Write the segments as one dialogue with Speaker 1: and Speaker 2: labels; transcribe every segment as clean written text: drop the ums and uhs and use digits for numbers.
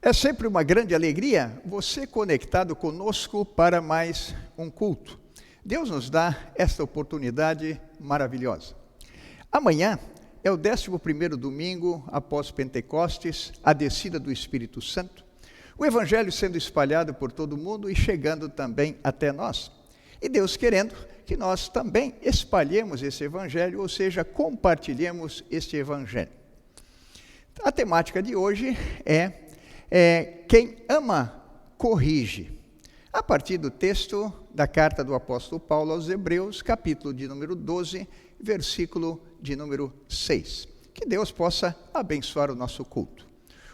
Speaker 1: É sempre uma grande alegria você conectado conosco para mais um culto. Deus nos dá esta oportunidade maravilhosa. Amanhã é o 11º domingo após Pentecostes, a descida do Espírito Santo, o Evangelho sendo espalhado por todo o mundo e chegando também até nós. E Deus querendo que nós também espalhemos esse Evangelho, ou seja, compartilhemos este Evangelho. A temática de hoje é quem ama, corrige. A partir do texto da carta do apóstolo Paulo aos Hebreus, capítulo de número 12, versículo de número 6. Que Deus possa abençoar o nosso culto.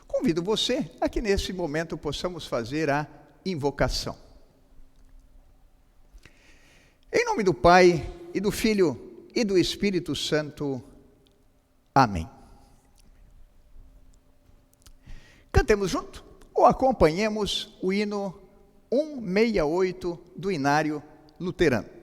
Speaker 1: Convido você a que nesse momento possamos fazer a invocação. Em nome do Pai, e do Filho, e do Espírito Santo. Amém. Cantemos junto ou acompanhemos o hino 168 do Inário Luterano.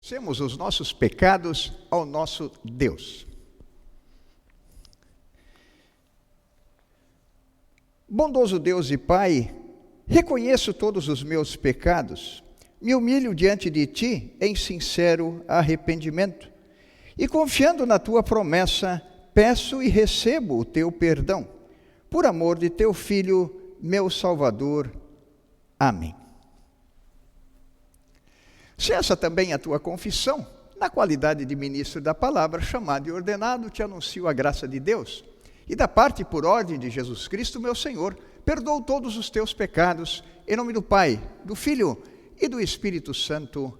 Speaker 1: Confessemos os nossos pecados ao nosso Deus. Bondoso Deus e Pai, reconheço todos os meus pecados, me humilho diante de Ti em sincero arrependimento e, confiando na Tua promessa, peço e recebo o Teu perdão, por amor de Teu Filho, meu Salvador. Amém. Se essa também é a tua confissão, na qualidade de ministro da palavra, chamado e ordenado, te anuncio a graça de Deus. E da parte por ordem de Jesus Cristo, meu Senhor, perdoo todos os teus pecados, em nome do Pai, do Filho e do Espírito Santo.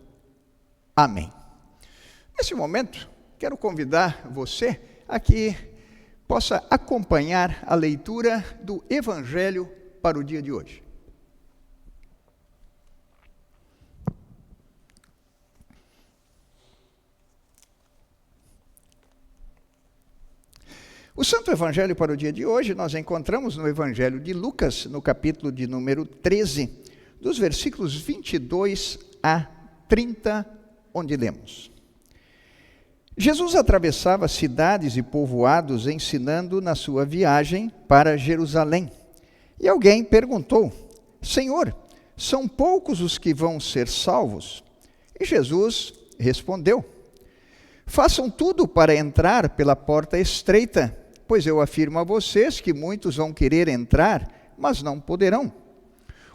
Speaker 1: Amém. Nesse momento, quero convidar você a que possa acompanhar a leitura do Evangelho para o dia de hoje. O Santo Evangelho para o dia de hoje nós encontramos no Evangelho de Lucas, no capítulo de número 13, dos versículos 22 a 30, onde lemos: Jesus atravessava cidades e povoados ensinando na sua viagem para Jerusalém. E alguém perguntou: Senhor, são poucos os que vão ser salvos? E Jesus respondeu: façam tudo para entrar pela porta estreita, pois eu afirmo a vocês que muitos vão querer entrar, mas não poderão.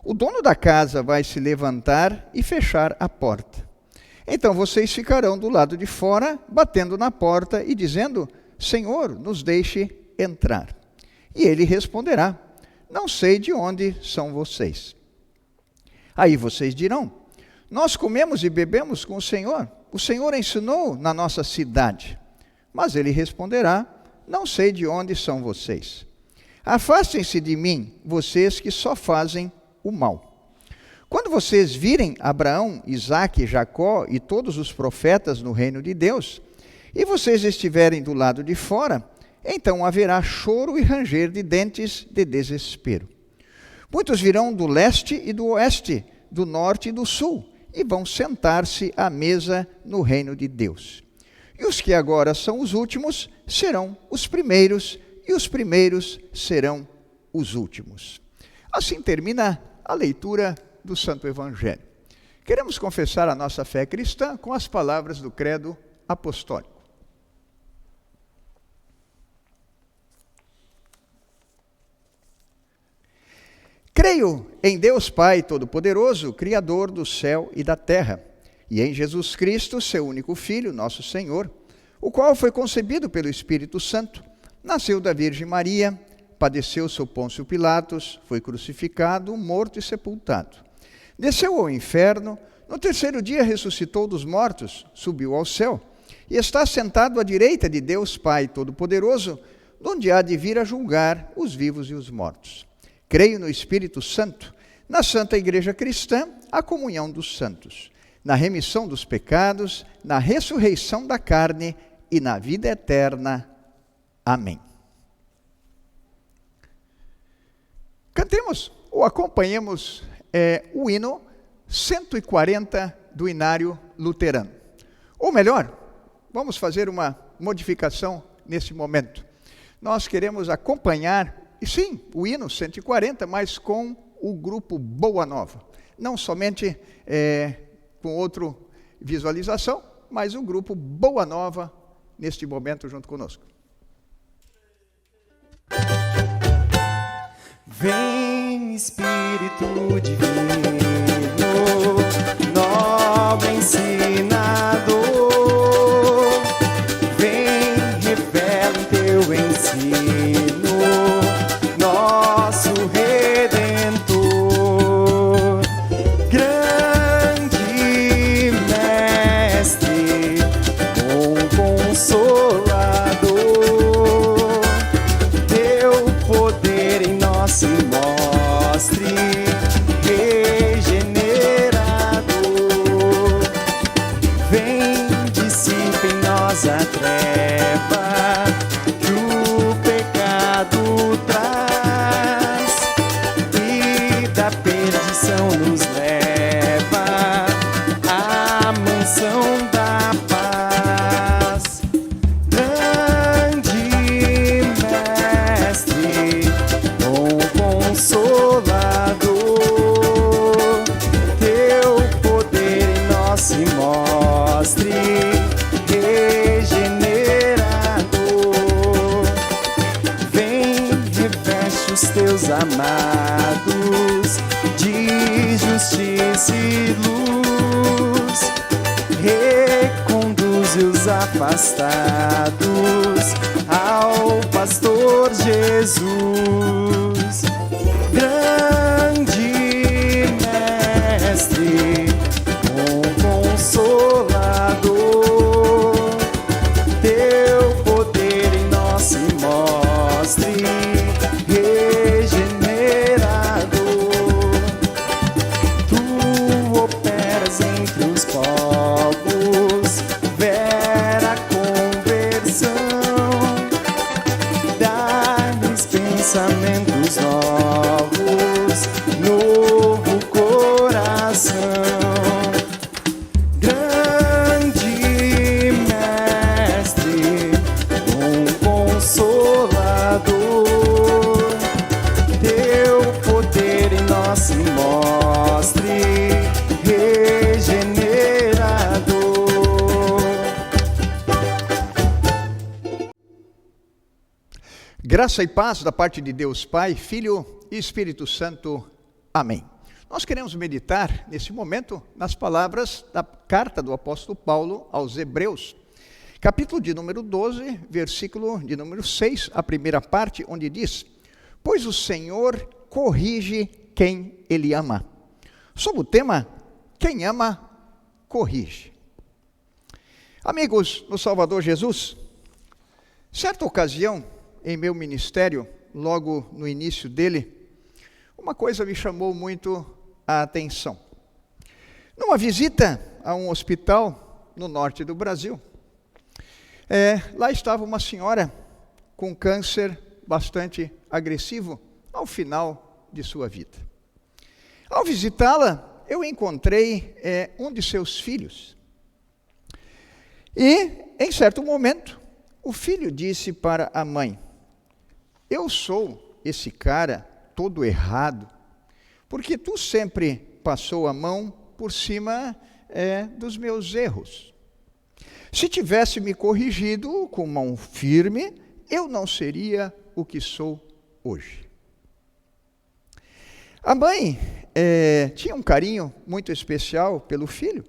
Speaker 1: O dono da casa vai se levantar e fechar a porta. Então vocês ficarão do lado de fora, batendo na porta e dizendo: Senhor, nos deixe entrar. E ele responderá: não sei de onde são vocês. Aí vocês dirão: nós comemos e bebemos com o Senhor ensinou na nossa cidade. Mas ele responderá: não sei de onde são vocês. Afastem-se de mim, vocês que só fazem o mal. Quando vocês virem Abraão, Isaque, Jacó e todos os profetas no reino de Deus, e vocês estiverem do lado de fora, então haverá choro e ranger de dentes de desespero. Muitos virão do leste e do oeste, do norte e do sul, e vão sentar-se à mesa no reino de Deus. E os que agora são os últimos serão os primeiros, e os primeiros serão os últimos. Assim termina a leitura do Santo Evangelho. Queremos confessar a nossa fé cristã com as palavras do credo apostólico. Creio em Deus Pai Todo-Poderoso, Criador do céu e da terra, e em Jesus Cristo, seu único Filho, nosso Senhor, o qual foi concebido pelo Espírito Santo, nasceu da Virgem Maria, padeceu sob Pôncio Pilatos, foi crucificado, morto e sepultado. Desceu ao inferno, no terceiro dia ressuscitou dos mortos, subiu ao céu, e está sentado à direita de Deus Pai Todo-Poderoso, donde há de vir a julgar os vivos e os mortos. Creio no Espírito Santo, na Santa Igreja Cristã, a comunhão dos santos, na remissão dos pecados, na ressurreição da carne e na vida eterna. Amém. Cantemos ou acompanhemos o hino 140 do Inário Luterano. Ou melhor, vamos fazer uma modificação nesse momento. Nós queremos acompanhar, e sim, o hino 140, mas com o grupo Boa Nova. Não somente com outra visualização, mas o grupo Boa Nova neste momento junto conosco.
Speaker 2: Vem, Espírito Divino, nobre ensinador, vem, revela em teu ensino, nosso Redentor, grande Mestre, bom Consolador, teu poder em nós se mostre, regenerador, vem, dissipa em nós a treva que o pecado traz e da perdição nos leva à mansão da paz. Grande Mestre, bom Consolador, teu poder em nós se mostre, regenerador, vem, reveste os teus amados de justiça e luz, reconduze os afastados ao pastor Jesus. Grande Mestre, bom Consolador, teu poder em nós se mostre, regenerador, tu operas entre os povos, vera conversão, mostre regenerador.
Speaker 1: Graça e paz da parte de Deus Pai, Filho e Espírito Santo. Amém. Nós queremos meditar, nesse momento, nas palavras da carta do apóstolo Paulo aos Hebreus, capítulo de número 12, versículo de número 6, a primeira parte, onde diz: pois o Senhor corrige quem Ele ama. Sob o tema, quem ama, corrige. Amigos no Salvador Jesus, certa ocasião, em meu ministério, logo no início dele, uma coisa me chamou muito a atenção. Numa visita a um hospital no norte do Brasil, lá estava uma senhora com câncer bastante agressivo ao final de sua vida. Ao visitá-la, eu encontrei um de seus filhos. E, em certo momento, o filho disse para a mãe: eu sou esse cara todo errado, porque tu sempre passou a mão por cima dos meus erros. Se tivesse me corrigido com mão firme, eu não seria o que sou hoje. A mãe tinha um carinho muito especial pelo filho,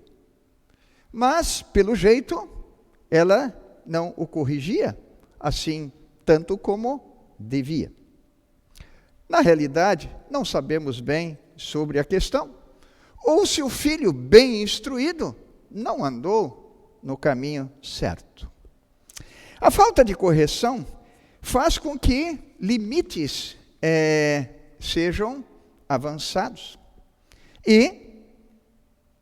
Speaker 1: mas, pelo jeito, ela não o corrigia assim tanto como devia. Na realidade, não sabemos bem sobre a questão, ou se o filho bem instruído não andou no caminho certo. A falta de correção faz com que limites sejam avançados. E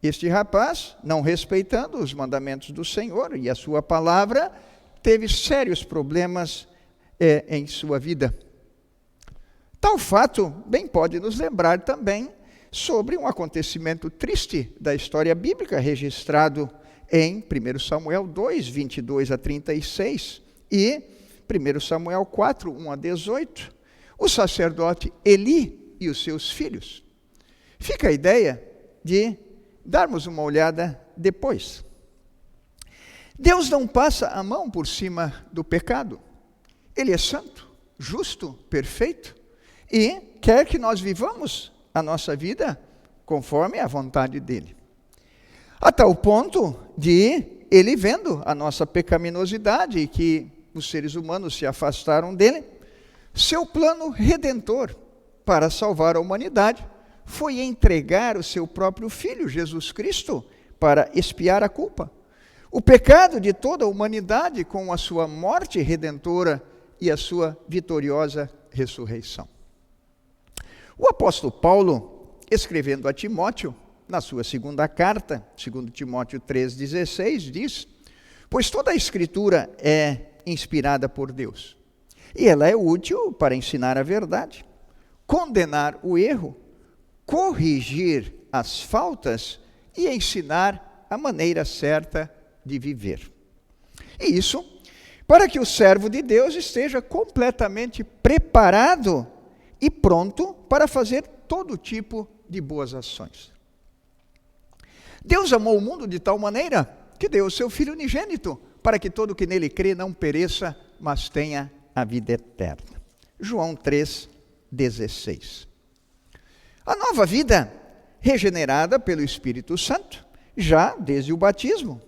Speaker 1: este rapaz, não respeitando os mandamentos do Senhor e a sua palavra, teve sérios problemas em sua vida. Tal fato bem pode nos lembrar também sobre um acontecimento triste da história bíblica registrado em 1 Samuel 2, 22 a 36 e 1 Samuel 4, 1 a 18, o sacerdote Eli e os seus filhos. Fica a ideia de darmos uma olhada depois. Deus não passa a mão por cima do pecado. Ele é santo, justo, perfeito e quer que nós vivamos a nossa vida conforme a vontade dele. A tal ponto de ele, vendo a nossa pecaminosidade e que os seres humanos se afastaram dele, seu plano redentor para salvar a humanidade foi entregar o seu próprio Filho, Jesus Cristo, para expiar a culpa. O pecado de toda a humanidade com a sua morte redentora e a sua vitoriosa ressurreição. O apóstolo Paulo, escrevendo a Timóteo, na sua segunda carta, 2 Timóteo 3,16, diz: pois toda a Escritura é inspirada por Deus, e ela é útil para ensinar a verdade, condenar o erro, corrigir as faltas e ensinar a maneira certa de viver. E isso para que o servo de Deus esteja completamente preparado e pronto para fazer todo tipo de boas ações. Deus amou o mundo de tal maneira que deu o seu Filho unigênito, para que todo que nele crê não pereça, mas tenha a vida eterna. João 3,16. A nova vida, regenerada pelo Espírito Santo, já desde o batismo,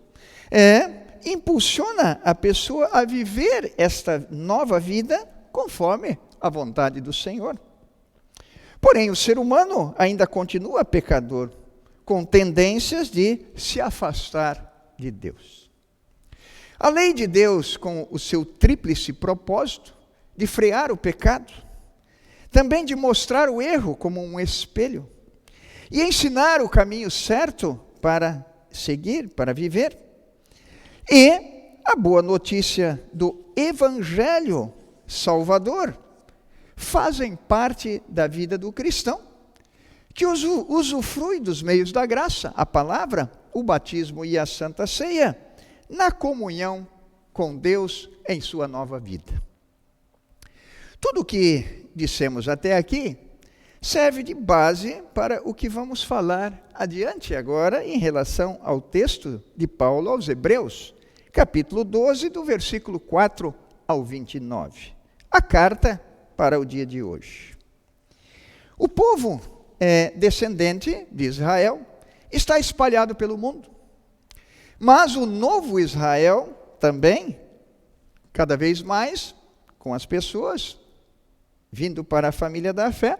Speaker 1: impulsiona a pessoa a viver esta nova vida conforme a vontade do Senhor. Porém, o ser humano ainda continua pecador, com tendências de se afastar de Deus. A lei de Deus, com o seu tríplice propósito de frear o pecado, também de mostrar o erro como um espelho e ensinar o caminho certo para seguir, para viver. E a boa notícia do Evangelho Salvador fazem parte da vida do cristão, que usufrui dos meios da graça, a palavra, o batismo e a Santa Ceia, na comunhão com Deus em sua nova vida. Tudo o que dissemos até aqui serve de base para o que vamos falar adiante agora em relação ao texto de Paulo aos Hebreus, capítulo 12, do versículo 4 ao 29. A carta para o dia de hoje. O povo descendente de Israel está espalhado pelo mundo. Mas o novo Israel também, cada vez mais, com as pessoas vindo para a família da fé,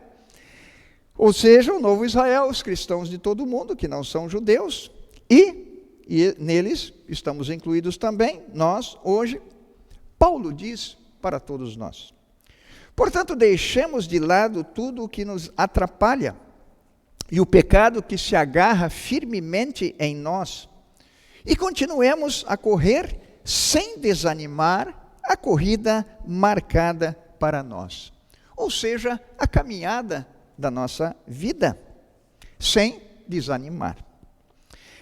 Speaker 1: ou seja, o novo Israel, os cristãos de todo o mundo que não são judeus, e neles estamos incluídos também, nós, hoje, Paulo diz para todos nós. Portanto, deixemos de lado tudo o que nos atrapalha e o pecado que se agarra firmemente em nós, e continuemos a correr sem desanimar a corrida marcada para nós. Ou seja, a caminhada da nossa vida, sem desanimar.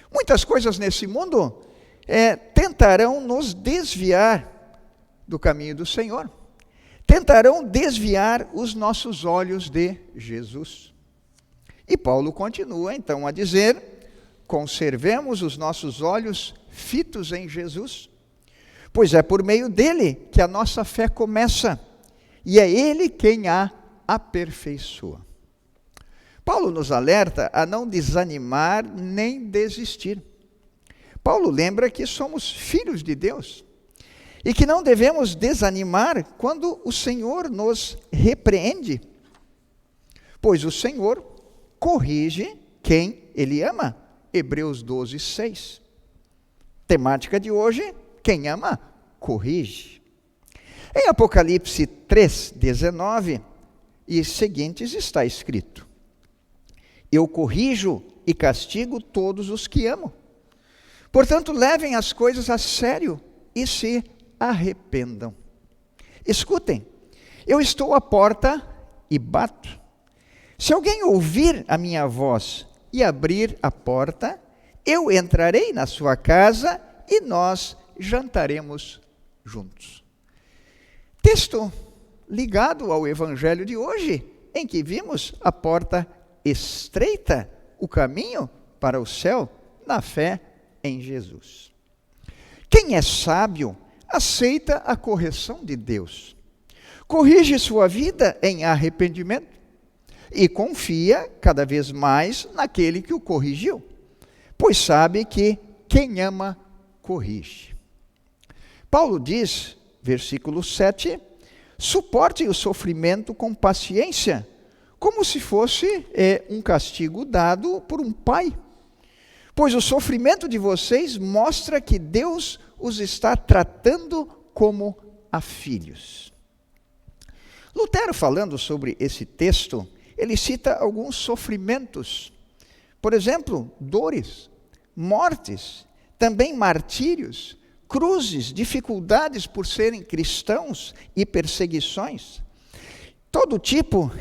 Speaker 1: Muitas coisas nesse mundo tentarão nos desviar do caminho do Senhor. Tentarão desviar os nossos olhos de Jesus. E Paulo continua então a dizer: conservemos os nossos olhos fitos em Jesus, pois é por meio dele que a nossa fé começa, e é ele quem a aperfeiçoa. Paulo nos alerta a não desanimar nem desistir. Paulo lembra que somos filhos de Deus e que não devemos desanimar quando o Senhor nos repreende, pois o Senhor corrige quem ele ama. Hebreus 12, 6. Temática de hoje: quem ama, corrige. Em Apocalipse 3, 19 e seguintes está escrito: eu corrijo e castigo todos os que amo. Portanto, levem as coisas a sério e se arrependam. Escutem, eu estou à porta e bato. Se alguém ouvir a minha voz e abrir a porta, eu entrarei na sua casa e nós jantaremos juntos. Texto ligado ao evangelho de hoje, em que vimos a porta estreita, o caminho para o céu, na fé em Jesus. Quem é sábio aceita a correção de Deus, corrige sua vida em arrependimento e confia cada vez mais naquele que o corrigiu, pois sabe que quem ama, corrige. Paulo diz, versículo 7, suportem o sofrimento com paciência, como se fosse um castigo dado por um pai, pois o sofrimento de vocês mostra que Deus os está tratando como a filhos. Lutero, falando sobre esse texto, ele cita alguns sofrimentos, por exemplo, dores, mortes, também martírios, cruzes, dificuldades por serem cristãos e perseguições. Todo tipo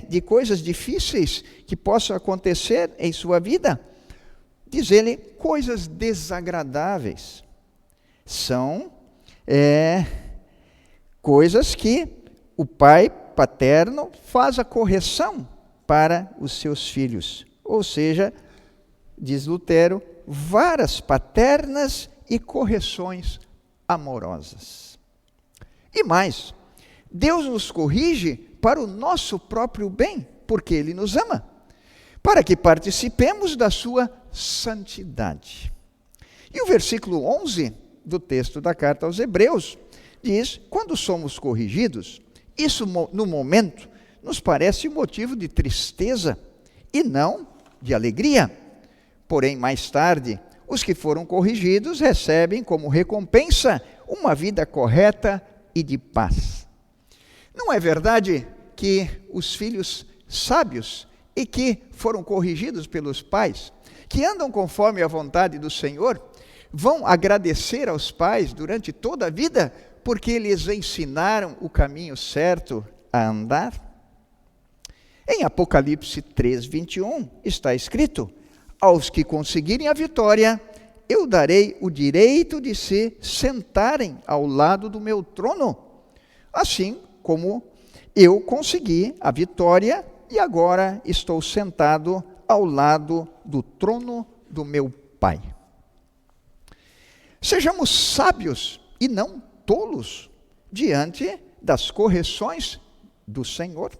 Speaker 1: de coisas difíceis que possam acontecer em sua vida, diz ele, coisas desagradáveis. São coisas que o pai paterno faz a correção para os seus filhos. Ou seja, diz Lutero, varas paternas e correções amorosas. E mais, Deus nos corrige para o nosso próprio bem, porque Ele nos ama, para que participemos da sua santidade. E o versículo 11 do texto da carta aos Hebreus diz, quando somos corrigidos, isso no momento nos parece motivo de tristeza e não de alegria. Porém, mais tarde, os que foram corrigidos recebem como recompensa uma vida correta e de paz. Não é verdade que os filhos sábios e que foram corrigidos pelos pais, que andam conforme a vontade do Senhor, vão agradecer aos pais durante toda a vida, porque eles ensinaram o caminho certo a andar? Em Apocalipse 3, 21, está escrito, aos que conseguirem a vitória, eu darei o direito de se sentarem ao lado do meu trono, assim como eu consegui a vitória e agora estou sentado ao lado do trono do meu Pai. Sejamos sábios e não tolos diante das correções do Senhor.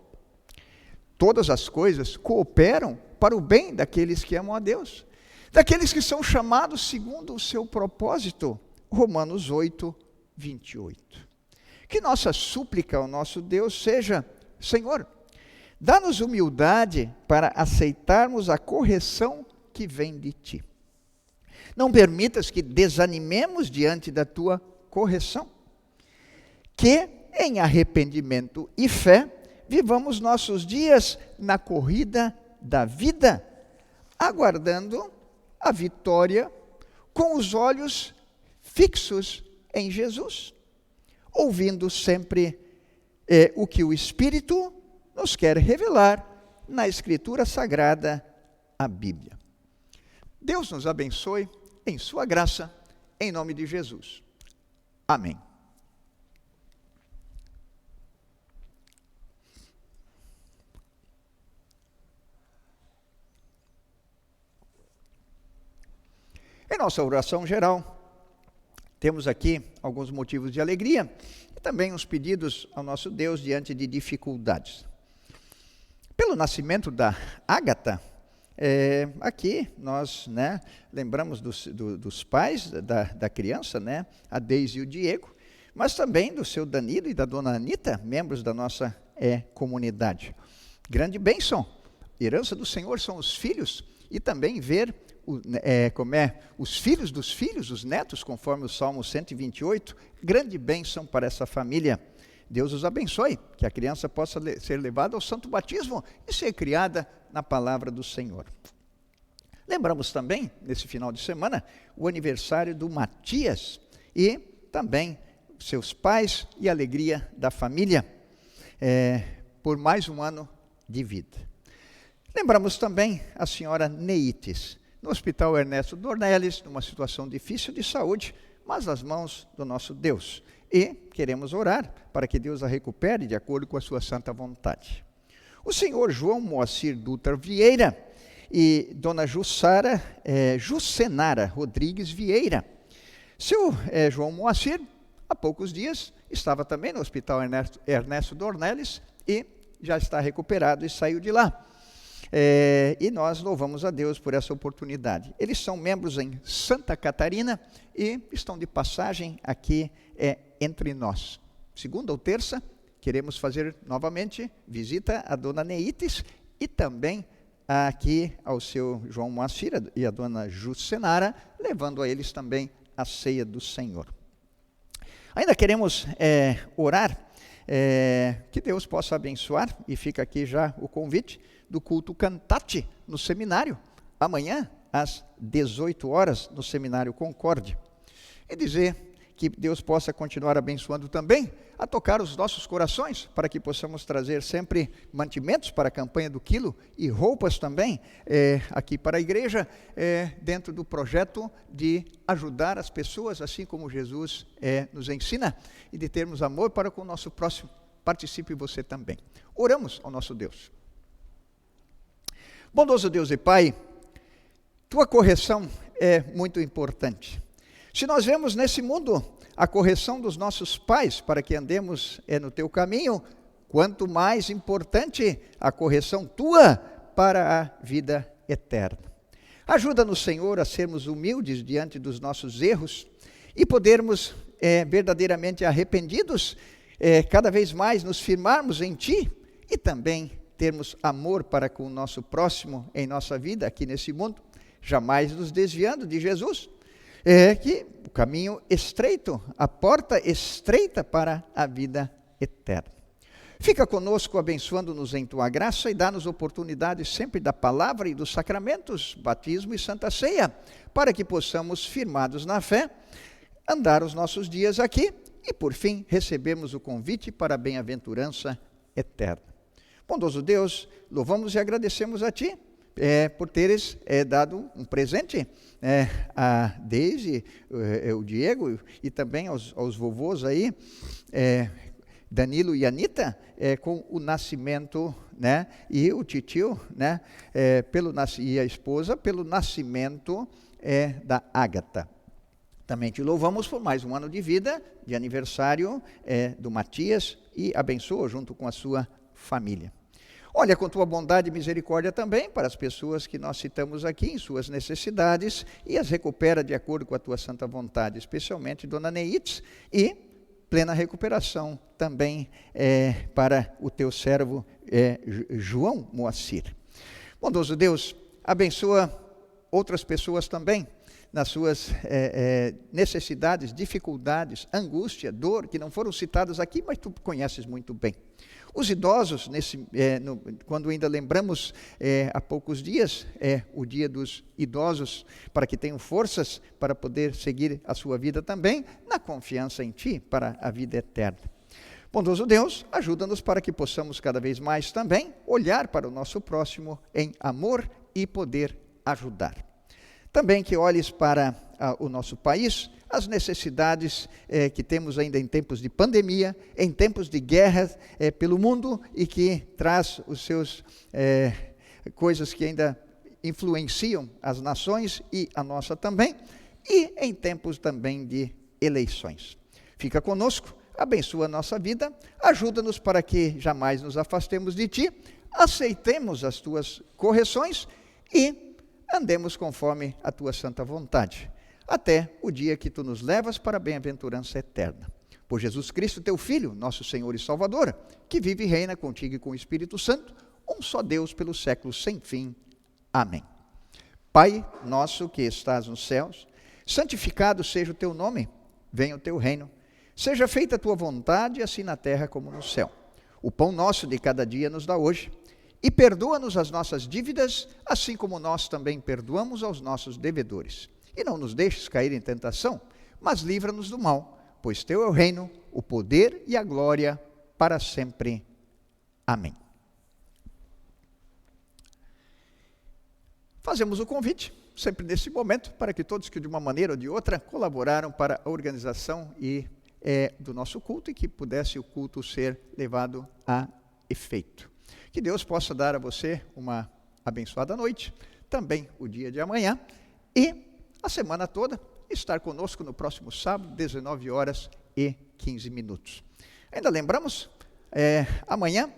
Speaker 1: Todas as coisas cooperam para o bem daqueles que amam a Deus, daqueles que são chamados segundo o seu propósito. Romanos 8, 28. Que nossa súplica ao nosso Deus seja: Senhor, dá-nos humildade para aceitarmos a correção que vem de Ti. Não permitas que desanimemos diante da Tua correção. Que, em arrependimento e fé, vivamos nossos dias na corrida da vida, aguardando a vitória com os olhos fixos em Jesus, ouvindo sempre o que o Espírito nos quer revelar na Escritura Sagrada, a Bíblia. Deus nos abençoe em sua graça, em nome de Jesus. Amém. Em nossa oração geral, temos aqui alguns motivos de alegria e também uns pedidos ao nosso Deus diante de dificuldades. Pelo nascimento da Ágata, aqui nós lembramos dos pais da criança, a Deise e o Diego, mas também do seu Danilo e da dona Anita, membros da nossa comunidade. Grande bênção, herança do Senhor são os filhos, e também ver os filhos dos filhos, os netos, conforme o Salmo 128, grande bênção para essa família. Deus os abençoe, que a criança possa ser levada ao santo batismo e ser criada na palavra do Senhor. Lembramos também, nesse final de semana, o aniversário do Matias e também seus pais e a alegria da família por mais um ano de vida. Lembramos também a senhora Neites, no Hospital Ernesto Dornelles, numa situação difícil de saúde, mas nas mãos do nosso Deus. E queremos orar para que Deus a recupere de acordo com a sua santa vontade. O senhor João Moacir Dutra Vieira e dona Jucenara Rodrigues Vieira. Seu João Moacir, há poucos dias, estava também no Hospital Ernesto Dornelles e já está recuperado e saiu de lá. E nós louvamos a Deus por essa oportunidade. Eles são membros em Santa Catarina e estão de passagem aqui entre nós. Segunda ou terça, queremos fazer novamente visita à dona Neites e também aqui ao seu João Moacir e à dona Jucenara, levando a eles também a ceia do Senhor. Ainda queremos orar que Deus possa abençoar, e fica aqui já o convite do culto Cantate no seminário, amanhã às 18 horas no Seminário Concórdia. E dizer que Deus possa continuar abençoando também a tocar os nossos corações, para que possamos trazer sempre mantimentos para a campanha do quilo e roupas também aqui para a igreja, dentro do projeto de ajudar as pessoas, assim como Jesus nos ensina, e de termos amor para com o nosso próximo. Participe você também. Oramos ao nosso Deus. Bondoso Deus e Pai, Tua correção é muito importante. Se nós vemos nesse mundo a correção dos nossos pais para que andemos no Teu caminho, quanto mais importante a correção Tua para a vida eterna. Ajuda-nos, Senhor, a sermos humildes diante dos nossos erros e podermos, verdadeiramente arrependidos, cada vez mais nos firmarmos em Ti e também termos amor para com o nosso próximo em nossa vida aqui nesse mundo, jamais nos desviando de Jesus, que o caminho estreito, a porta estreita para a vida eterna. Fica conosco, abençoando-nos em Tua graça e dá-nos oportunidade sempre da palavra e dos sacramentos, batismo e santa ceia, para que possamos, firmados na fé, andar os nossos dias aqui e, por fim, recebemos o convite para a bem-aventurança eterna. Bondoso Deus, louvamos e agradecemos a Ti por teres dado um presente a Deise, o Diego e também aos vovôs aí, Danilo e Anita, com o nascimento, né? E o titio, né? E a esposa, pelo nascimento da Ágata. Também te louvamos por mais um ano de vida, de aniversário do Matias, e abençoa junto com a sua família. Olha com tua bondade e misericórdia também para as pessoas que nós citamos aqui em suas necessidades e as recupera de acordo com a tua santa vontade, especialmente Dona Neitz, e plena recuperação também para o teu servo João Moacir. Bondoso Deus, abençoa outras pessoas também nas suas necessidades, dificuldades, angústia, dor, que não foram citadas aqui, mas tu conheces muito bem. Os idosos, quando ainda lembramos há poucos dias, o dia dos idosos, para que tenham forças para poder seguir a sua vida também, na confiança em Ti, para a vida eterna. Bondoso Deus, ajuda-nos para que possamos cada vez mais também olhar para o nosso próximo em amor e poder ajudar. Também que olhes para o nosso país, as necessidades que temos ainda em tempos de pandemia, em tempos de guerra pelo mundo, e que traz os seus coisas que ainda influenciam as nações e a nossa também, e em tempos também de eleições. Fica conosco, abençoa a nossa vida, ajuda-nos para que jamais nos afastemos de Ti, aceitemos as Tuas correções e andemos conforme a Tua santa vontade, até o dia que Tu nos levas para a bem-aventurança eterna. Por Jesus Cristo, Teu Filho, nosso Senhor e Salvador, que vive e reina contigo e com o Espírito Santo, um só Deus pelos séculos sem fim. Amém. Pai nosso que estás nos céus, santificado seja o Teu nome, venha o Teu reino, seja feita a Tua vontade, assim na terra como no céu. O pão nosso de cada dia nos dá hoje, e perdoa-nos as nossas dívidas, assim como nós também perdoamos aos nossos devedores. E não nos deixes cair em tentação, mas livra-nos do mal, pois Teu é o reino, o poder e a glória para sempre. Amém. Fazemos o convite, sempre nesse momento, para que todos que de uma maneira ou de outra colaboraram para a organização do nosso culto, e que pudesse o culto ser levado a efeito. Que Deus possa dar a você uma abençoada noite, também o dia de amanhã, e a semana toda estar conosco no próximo sábado, 19h15. Ainda lembramos, amanhã,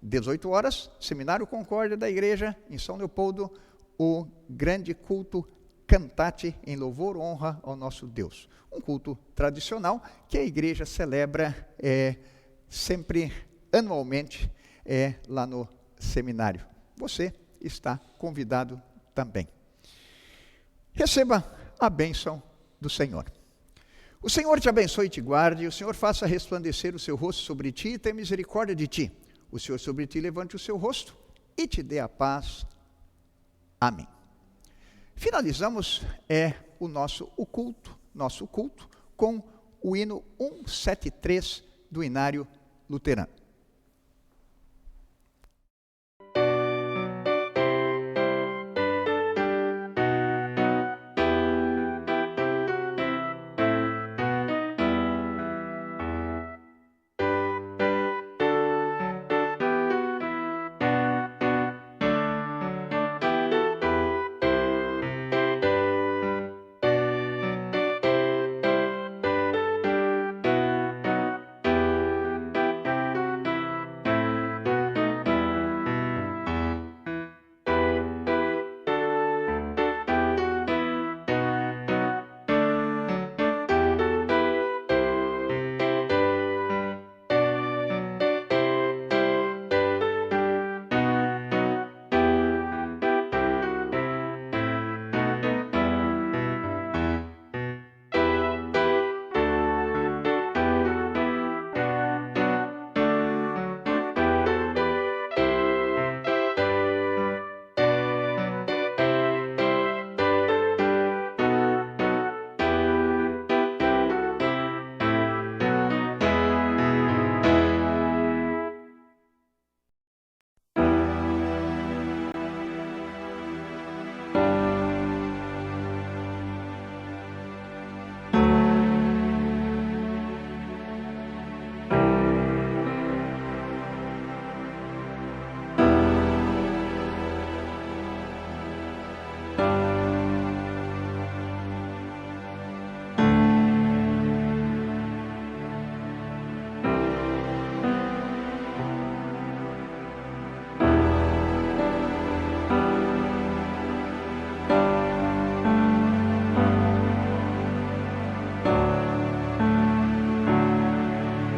Speaker 1: 18 horas, Seminário Concórdia da Igreja, em São Leopoldo, o grande culto Cantate em louvor e honra ao nosso Deus. Um culto tradicional que a igreja celebra sempre anualmente, lá no seminário. Você está convidado também. Receba a bênção do Senhor. O Senhor te abençoe e te guarde, o Senhor faça resplandecer o seu rosto sobre ti e tenha misericórdia de ti. O Senhor sobre ti levante o seu rosto e te dê a paz. Amém. Finalizamos nosso culto com o hino 173 do Inário Luterano.